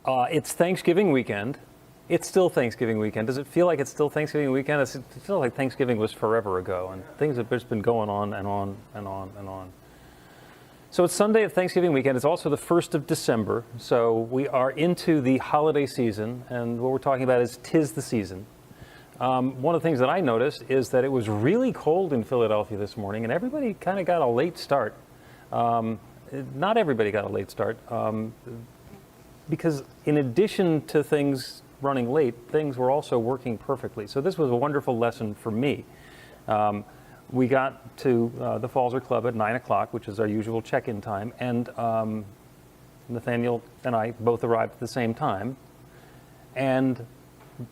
It's Thanksgiving weekend. It's still Thanksgiving weekend. Does it feel like it's still Thanksgiving weekend? It feels like Thanksgiving was forever ago, and things have just been going on and on and on and on. So it's Sunday of Thanksgiving weekend. It's also the 1st of December, so we are into the holiday season, and what we're talking about is 'tis the season. One of the things that I noticed is that it was really cold in Philadelphia this morning, and everybody kind of got a late start. Not everybody got a late start, because in addition to things running late, things were also working perfectly. So this was a wonderful lesson for me. We got to the Falzer Club at 9 o'clock, which is our usual check-in time, and Nathaniel and I both arrived at the same time, and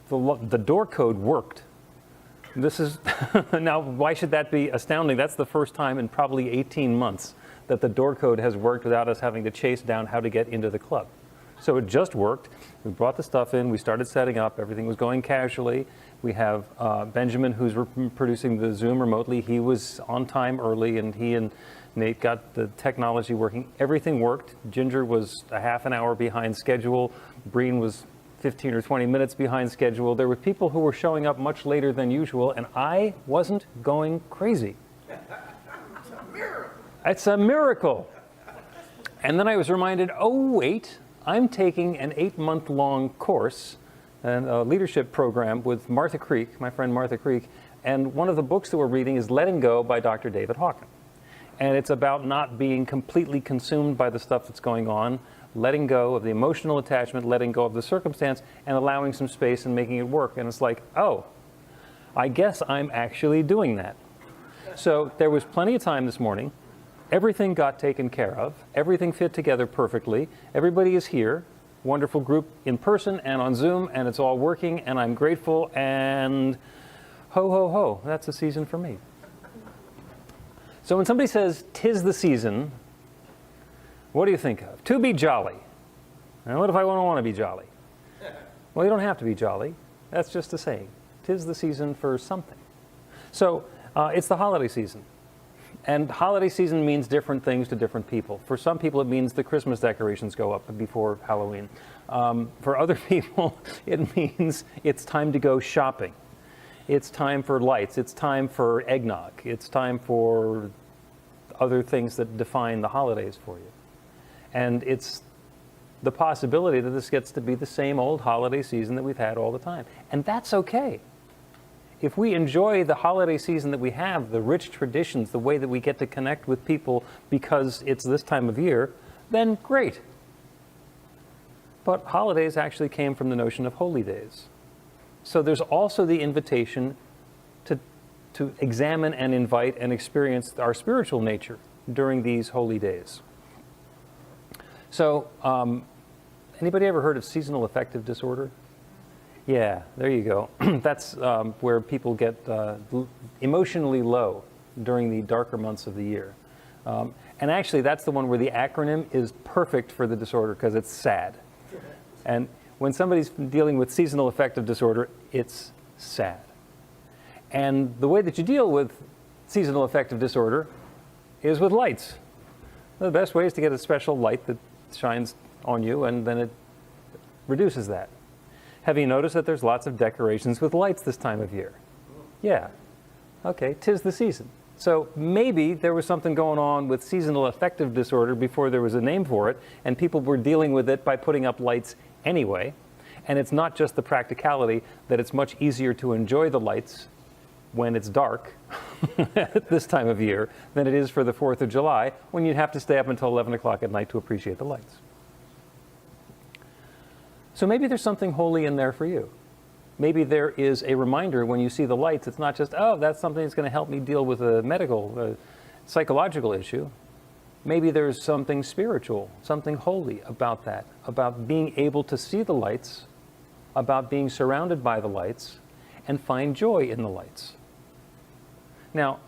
the door code worked. This is, now why should that be astounding? That's the first time in probably 18 months that the door code has worked without us having to chase down how to get into the club. So it just worked. We brought the stuff in, we started setting up, everything was going casually. We have Benjamin, who's producing the Zoom remotely. He was on time early, and he and Nate got the technology working. Everything worked. Ginger was a half an hour behind schedule. Breen was 15 or 20 minutes behind schedule. There were people who were showing up much later than usual, and I wasn't going crazy. It's a miracle. It's a miracle. And then I was reminded, oh, wait, I'm taking an 8-month-long course and a leadership program with Martha Creek, my friend Martha Creek, and one of the books that we're reading is Letting Go by Dr. David Hawken. And it's about not being completely consumed by the stuff that's going on, letting go of the emotional attachment, letting go of the circumstance, and allowing some space and making it work. And it's like, oh, I guess I'm actually doing that. So there was plenty of time this morning. Everything got taken care of. Everything fit together perfectly. Everybody is here. Wonderful group in person and on Zoom, and it's all working, and I'm grateful, and ho, ho, ho, that's the season for me. So when somebody says, 'tis the season, what do you think of? To be jolly. And what if I don't want to be jolly? Well, you don't have to be jolly. That's just a saying. 'Tis the season for something. So it's the holiday season. And holiday season means different things to different people. For some people, it means the Christmas decorations go up before Halloween. For other people, it means it's time to go shopping. It's time for lights. It's time for eggnog. It's time for other things that define the holidays for you. And it's the possibility that this gets to be the same old holiday season that we've had all the time. And that's okay. If we enjoy the holiday season that we have, the rich traditions, the way that we get to connect with people because it's this time of year, then great. But holidays actually came from the notion of holy days. So there's also the invitation to examine and invite and experience our spiritual nature during these holy days. So anybody ever heard of seasonal affective disorder? Yeah, there you go. That's where people get emotionally low during the darker months of the year. And actually, that's the one where the acronym is perfect for the disorder because it's SAD. And when somebody's dealing with seasonal affective disorder, it's SAD. And the way that you deal with seasonal affective disorder is with lights. The best way is to get a special light that shines on you, and then it reduces that. Have you noticed that there's lots of decorations with lights this time of year? Yeah. Okay, 'tis the season. So maybe there was something going on with seasonal affective disorder before there was a name for it, and people were dealing with it by putting up lights anyway. And it's not just the practicality that it's much easier to enjoy the lights when it's dark at this time of year than it is for the 4th of July, when you'd have to stay up until 11 o'clock at night to appreciate the lights. So maybe there's something holy in there for you. Maybe there is a reminder when you see the lights. It's not just, oh, that's something that's going to help me deal with a medical, psychological issue. Maybe there's something spiritual, something holy about that, about being able to see the lights, about being surrounded by the lights, and find joy in the lights. Now,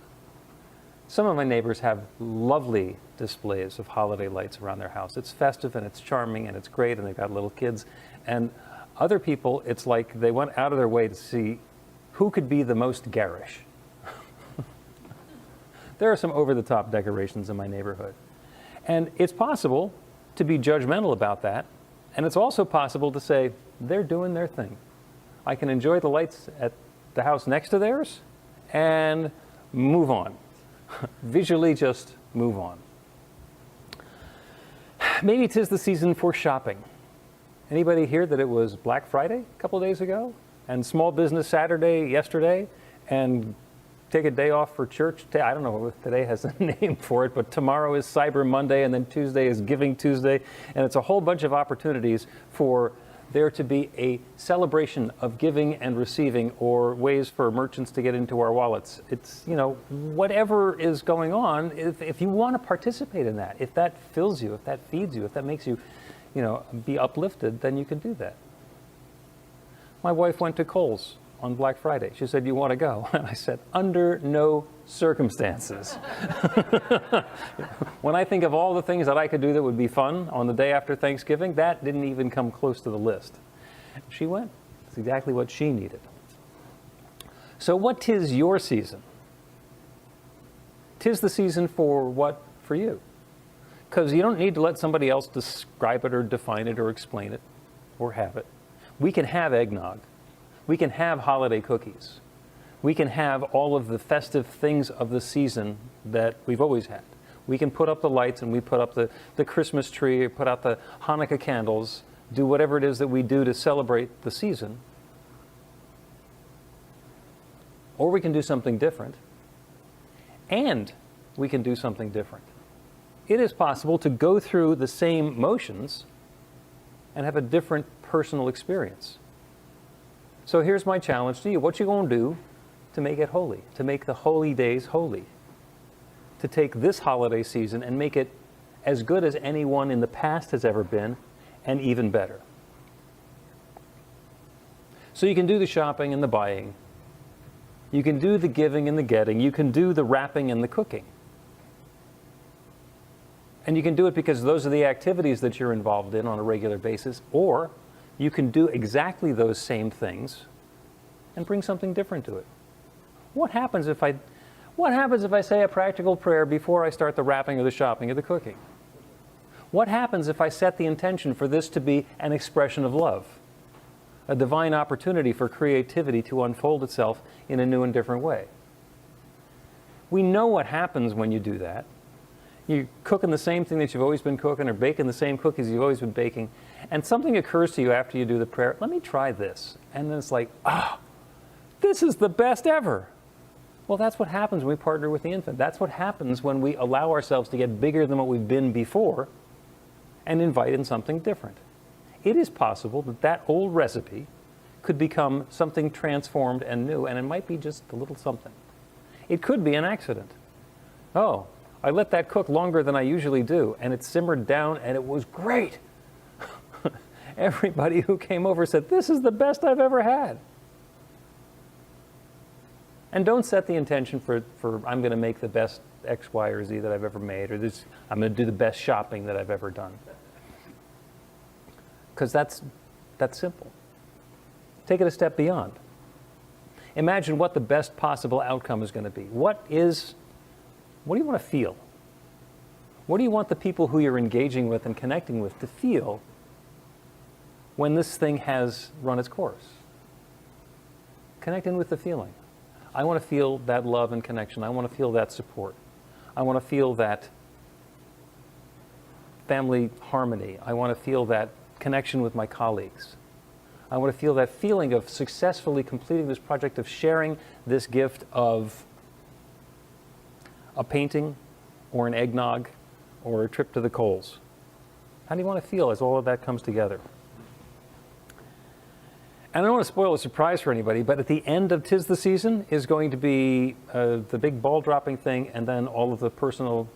some of my neighbors have lovely displays of holiday lights around their house. It's festive and it's charming and it's great, and they've got little kids. And other people, it's like they went out of their way to see who could be the most garish. There are some over-the-top decorations in my neighborhood. And it's possible to be judgmental about that And it's also possible to say, they're doing their thing. I can enjoy the lights at the house next to theirs and move on. Visually just move on. Maybe 'tis the season for shopping. Anybody hear that it was Black Friday a couple days ago? And Small Business Saturday yesterday? And take a day off for church? I don't know if today has a name for it, but tomorrow is Cyber Monday, and then Tuesday is Giving Tuesday. And it's a whole bunch of opportunities for there to be a celebration of giving and receiving, or ways for merchants to get into our wallets. It's, whatever is going on, if you want to participate in that, if that fills you, if that feeds you, if that makes you, be uplifted, then you can do that. My wife went to Kohl's on Black Friday. She said, "You want to go?" And I said, "Under no circumstances." When I think of all the things that I could do that would be fun on the day after Thanksgiving, that didn't even come close to the list. She went. It's exactly what she needed. So what 'tis your season? 'Tis the season for what for you? Because you don't need to let somebody else describe it or define it or explain it or have it. We can have eggnog. We can have holiday cookies. We can have all of the festive things of the season that we've always had. We can put up the lights, and we put up the Christmas tree, or put out the Hanukkah candles, do whatever it is that we do to celebrate the season. Or we can do something different. And we can do something different. It is possible to go through the same motions and have a different personal experience. So here's my challenge to you. What you going to do to make it holy, to make the holy days holy, to take this holiday season and make it as good as anyone in the past has ever been, and even better. So you can do the shopping and the buying. You can do the giving and the getting. You can do the wrapping and the cooking. And you can do it because those are the activities that you're involved in on a regular basis, or you can do exactly those same things and bring something different to it. What happens if I say a practical prayer before I start the wrapping or the shopping or the cooking? What happens if I set the intention for this to be an expression of love, a divine opportunity for creativity to unfold itself in a new and different way? We know what happens when you do that. You're cooking the same thing that you've always been cooking, or baking the same cookies you've always been baking, and something occurs to you after you do the prayer, let me try this. And then it's like, this is the best ever. Well, that's what happens when we partner with the infant. That's what happens when we allow ourselves to get bigger than what we've been before and invite in something different. It is possible that that old recipe could become something transformed and new, and it might be just a little something. It could be an accident. Oh, I let that cook longer than I usually do, and it simmered down, and it was great. Everybody who came over said, "This is the best I've ever had." And don't set the intention for I'm going to make the best X, Y, or Z that I've ever made, or this, I'm going to do the best shopping that I've ever done. Because that's simple. Take it a step beyond. Imagine what the best possible outcome is going to be. What do you want to feel? What do you want the people who you're engaging with and connecting with to feel when this thing has run its course? Connect in with the feeling. I want to feel that love and connection. I want to feel that support. I want to feel that family harmony. I want to feel that connection with my colleagues. I want to feel that feeling of successfully completing this project, of sharing this gift of a painting or an eggnog or a trip to the Kohl's. How do you want to feel as all of that comes together? And I don't want to spoil a surprise for anybody, but at the end of 'Tis the Season is going to be the big ball dropping thing, and then all of the personal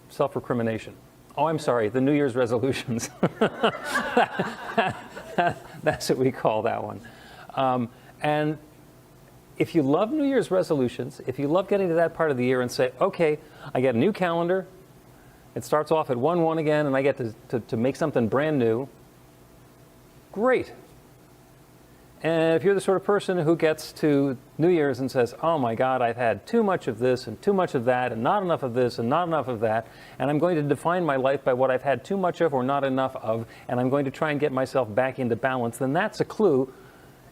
self-recrimination. Oh, I'm sorry, the New Year's resolutions. That's what we call that one. And if you love New Year's resolutions, if you love getting to that part of the year and say, okay, I get a new calendar, it starts off at 1/1 again, and I get to make something brand new, great. And if you're the sort of person who gets to New Year's and says, oh my God, I've had too much of this and too much of that and not enough of this and not enough of that, and I'm going to define my life by what I've had too much of or not enough of, and I'm going to try and get myself back into balance, then that's a clue.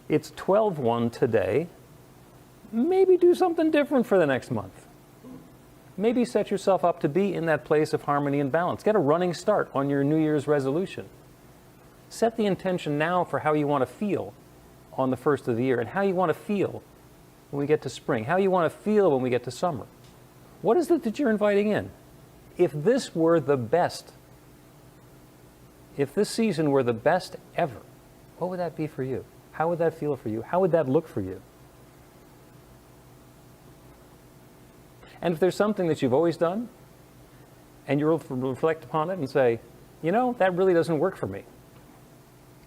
It's 12/1 today. Maybe do something different for the next month. Maybe set yourself up to be in that place of harmony and balance. Get a running start on your New Year's resolution. Set the intention now for how you want to feel on the first of the year, and how you want to feel when we get to spring, how you want to feel when we get to summer. What is it that you're inviting in? If this were the best, if this season were the best ever, what would that be for you? How would that feel for you? How would that look for you? And if there's something that you've always done, and you reflect upon it and say, you know, that really doesn't work for me,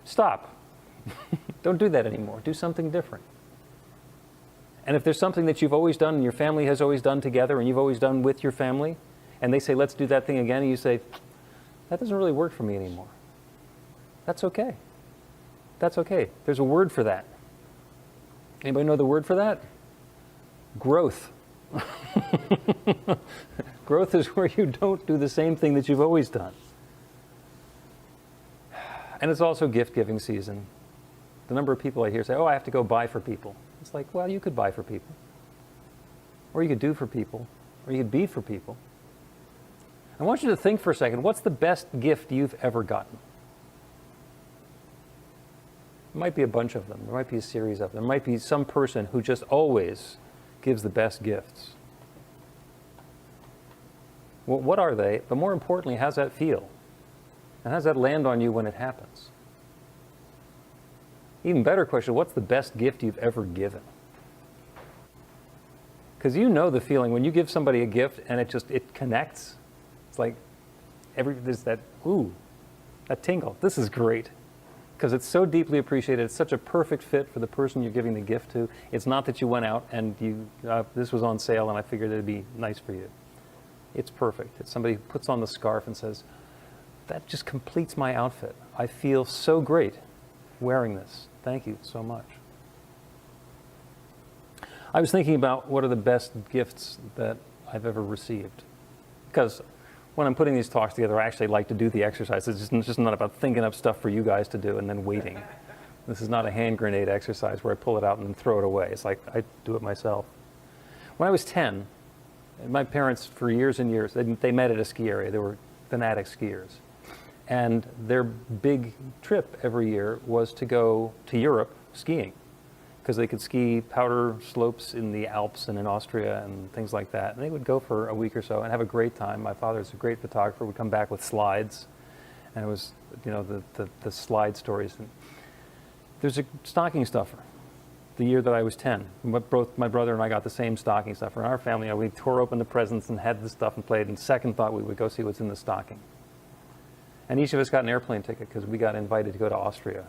stop. Don't do that anymore. Do something different. And if there's something that you've always done and your family has always done together and you've always done with your family, and they say, let's do that thing again, and you say, that doesn't really work for me anymore. That's okay. That's okay. There's a word for that. Anybody know the word for that? Growth. Growth is where you don't do the same thing that you've always done. And it's also gift-giving season. The number of people I hear say, oh, I have to go buy for people. It's like, well, you could buy for people. Or you could do for people. Or you could be for people. I want you to think for a second, what's the best gift you've ever gotten? There might be a bunch of them. There might be a series of them. There might be some person who just always gives the best gifts. Well, what are they? But more importantly, how's that feel? And how does that land on you when it happens? Even better question, what's the best gift you've ever given? Because you know the feeling when you give somebody a gift and it connects. It's like there's that, ooh, that tingle. This is great. Because it's so deeply appreciated. It's such a perfect fit for the person you're giving the gift to. It's not that you went out and this was on sale and I figured it'd be nice for you. It's perfect. It's somebody who puts on the scarf and says, that just completes my outfit. I feel so great wearing this. Thank you so much. I was thinking about what are the best gifts that I've ever received. Because when I'm putting these talks together, I actually like to do the exercise. It's just not about thinking up stuff for you guys to do and then waiting. This is not a hand grenade exercise where I pull it out and then throw it away. It's like I do it myself. When I was 10, my parents, for years and years, they met at a ski area. They were fanatic skiers. And their big trip every year was to go to Europe skiing, because they could ski powder slopes in the Alps and in Austria and things like that. And they would go for a week or so and have a great time. My father's a great photographer, would come back with slides. And it was, you know, the slide stories. And there's a stocking stuffer. The year that I was 10, both my brother and I got the same stocking stuffer. In our family, we tore open the presents and had the stuff and played. And second thought, we would go see what's in the stocking. And each of us got an airplane ticket because we got invited to go to Austria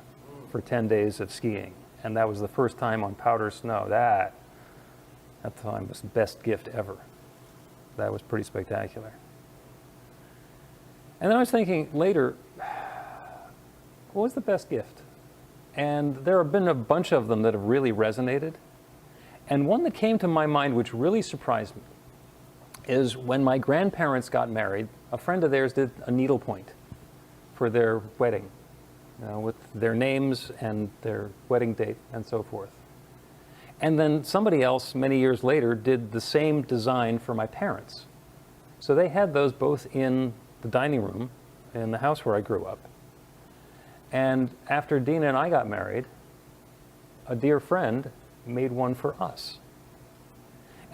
for 10 days of skiing. And that was the first time on powder snow. That time was the best gift ever. That was pretty spectacular. And then I was thinking later, what was the best gift? And there have been a bunch of them that have really resonated. And one that came to my mind, which really surprised me, is when my grandparents got married, a friend of theirs did a needlepoint for their wedding, with their names and their wedding date and so forth. And then somebody else many years later did the same design for my parents. So they had those both in the dining room in the house where I grew up. And after Dina and I got married, a dear friend made one for us.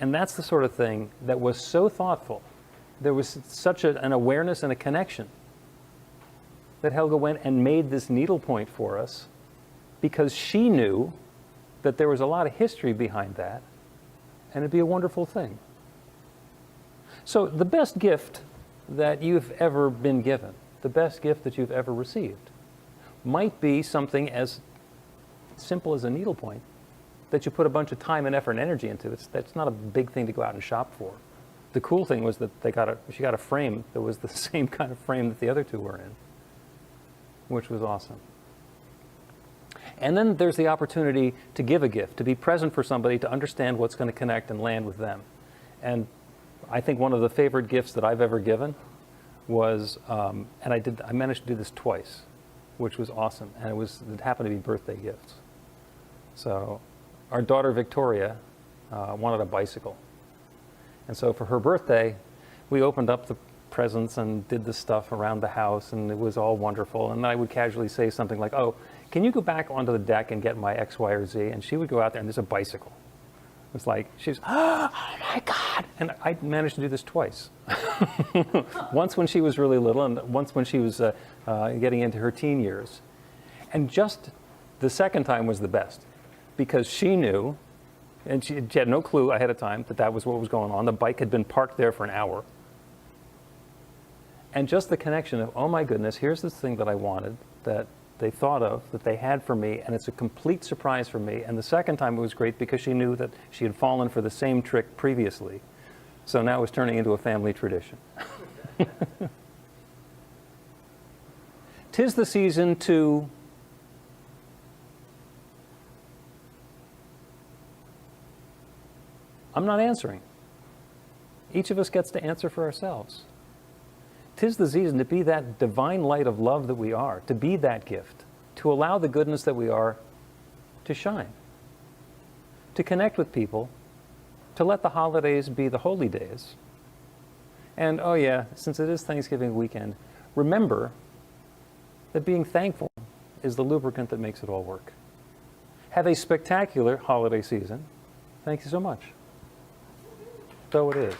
And that's the sort of thing that was so thoughtful. There was such an awareness and a connection that Helga went and made this needlepoint for us because she knew that there was a lot of history behind that, and it'd be a wonderful thing. So the best gift that you've ever been given, the best gift that you've ever received, might be something as simple as a needlepoint that you put a bunch of time and effort and energy into. That's not a big thing to go out and shop for. The cool thing was that she got a frame that was the same kind of frame that the other two were in, which was awesome. And then there's the opportunity to give a gift, to be present for somebody, to understand what's going to connect and land with them. And I think one of the favorite gifts that I've ever given was, and I managed to do this twice, which was awesome. And it happened to be birthday gifts. So our daughter Victoria wanted a bicycle. And so for her birthday, we opened up the presents and did the stuff around the house, and it was all wonderful. And I would casually say something like, oh, can you go back onto the deck and get my X, Y, or Z? And she would go out there, and there's a bicycle. It's like, she's, oh my God. And I managed to do this twice. Once when she was really little, and once when she was getting into her teen years. And just the second time was the best, because she knew, and she had no clue ahead of time that was what was going on. The bike had been parked there for an hour. And just the connection of, oh my goodness, here's this thing that I wanted, that they thought of, that they had for me, and it's a complete surprise for me. And the second time it was great because she knew that she had fallen for the same trick previously. So now it was turning into a family tradition. 'Tis the season to I'm not answering. Each of us gets to answer for ourselves. 'Tis the season to be that divine light of love that we are, to be that gift, to allow the goodness that we are to shine, to connect with people, to let the holidays be the holy days. And oh yeah, since it is Thanksgiving weekend, remember that being thankful is the lubricant that makes it all work. Have a spectacular holiday season. Thank you so much. So it is.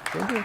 Thank you.